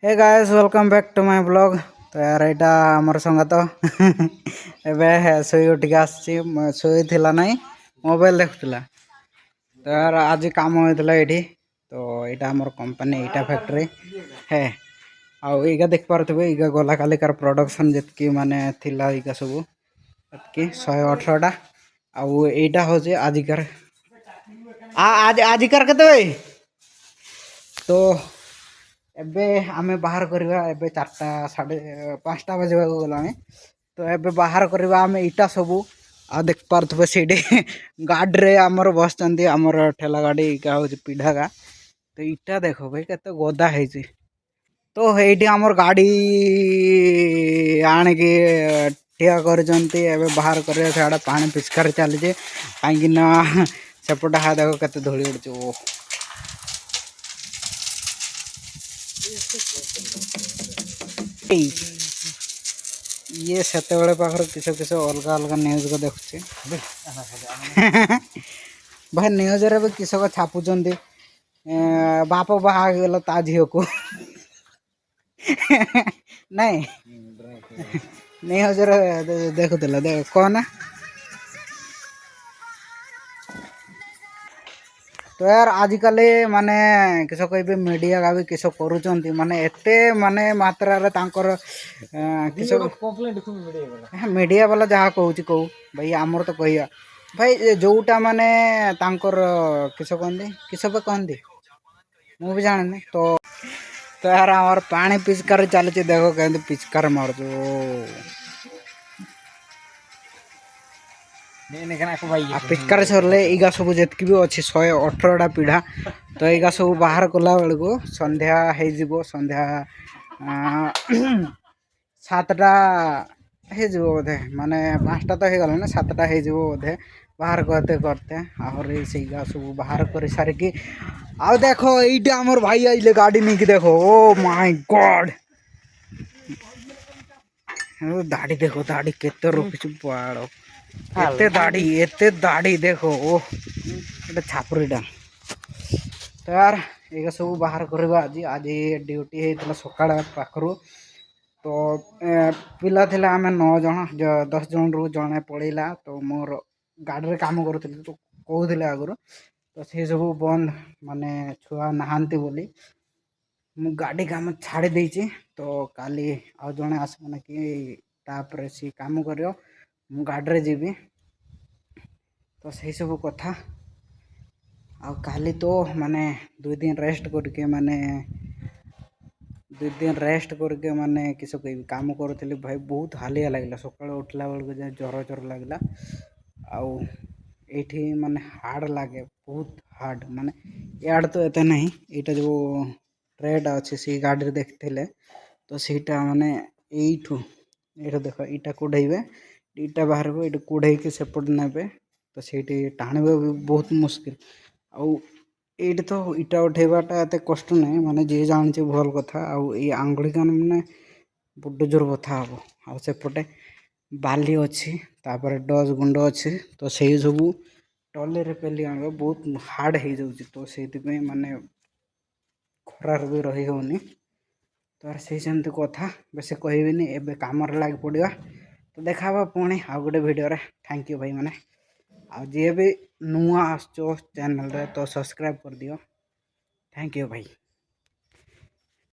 Hey guys welcome back to my blog. तो यार एटा हमर संगत एबे सोई उठिक आसी सोई थिला नहीं मोबाइल देखुला। तो यार आज काम होइतला एठी। तो एटा हमर कंपनी एटा फैक्ट्री है आउ एगा देख पारथबे एगा गला कालिकार प्रोडक्शन जेतकी माने थिला एगा सब की 118 टा आउ एटा हो जे आजिकार आज आजिकार कते बे तो एबे आमे बाहर करवा एबे 4टा 5:30 बजे गला तो एबे बाहर करवा आमे इटा सबू आ देख पारथबे सेडे गाड़ी रे हमर बसचंदी हमर ठेला गाड़ी का हो पीढ़ा का तो इटा देखो भाई केते गोदा है जी। तो हेठी हमर गाड़ी आने के ठिया करजंती एबे बाहर करे साडा पानी पिचकार चली जे काई ना सेपटा हा देखो केते धोली उड़छ ओ ये सेते पाखर किस किस अलग अलग न्यूज को देखुचे भाई न्यूज रे भी किस को छापुचंदी बाप बाहा गेलो ता झियो को नहीं न्यूज रे देखुतला देख कोना। तो यार आजिकल माने किस कह मीडिया का भी किस करुँच माने एते माने मात्रा रे तांकर किस मीडिया वाला जहाँ कहूँ कहू भाई आमर तो कह भाई जोटा माने तांकर किस कहते किस कहते मु भी जाने तो यार हमार पानी पिचकार चलती देखो कहते पिचकार मारचो पिचकार सरले इगा सब जितकी भी अच्छी 118 पीढ़ा तो इगा सब बाहर कला बेल को संध्या हो संध्या 7टा हो बोधे माने 5टा तो हो गला ना 7टा हो बोधे बाहर करते करते आहर से सब बाहर कर सारिकी आ देखो ये आमर भाई आइले गाड़ी नहीं की देखो ओ माय गॉड दाढ़ी देखो दाढ़ी केते रखी बाड़ एते दाढ़ी देखो ओ छापुरीटा तो यार ये सब बाहर करवा आज आज ड्यूटी होता सका पाखु तो पिला थे आम 9 जन 10 जन रु जड़े पड़ेगा तो मोर गाड़ी काम करूँ तो कहते आगुरी तो से सब बंद माने छुआ नहांती बोली मु गाड़ी काम छाड़ी देची तो काली आउ जड़े आसना कि तापर सी काम कर मु गाड़ी जीवी तो सही सब कथा आ काली तो माने 2 दिन रेस्ट करके माने 2 दिन रेस्ट करके माने किस कह काम करूँ भाई बहुत हालिया लगे सका उठला बेल ज्वर ज्वर लगला आउ ये माने हार्ड लगे बहुत हार्ड माने यार तो एते नहीं यहाँ जो ट्रेड अच्छे से गाड़ी देखते तो सीटा माने ये देख इटा कूड़े इटा बाहर को ये कूड़े सेपट ने तो सीटी टाणवा भी बहुत मुस्किल आउ ये तो इटा उठेबाटा एत कष्ट नहीं माने जी जानी भल कथा आउ ये आंगुड़ी कान मैंने बड़ जोर बथा हम आउ सेपटे बाली अच्छी तापर डज गुंड अच्छी तो से सब टले पेली आण बहुत हार्ड हो जाऊँगी तो से माने खरार भी रही होनी तो से कथा बेस कहबी एबे काम लगे पड़ा तो देखा पुणी आउ गोटे भिडियो थैंक यू भाई मैंने आ जी भी नुआ आसो चैनल रे तो सब्सक्राइब कर दियो थैंक यू भाई।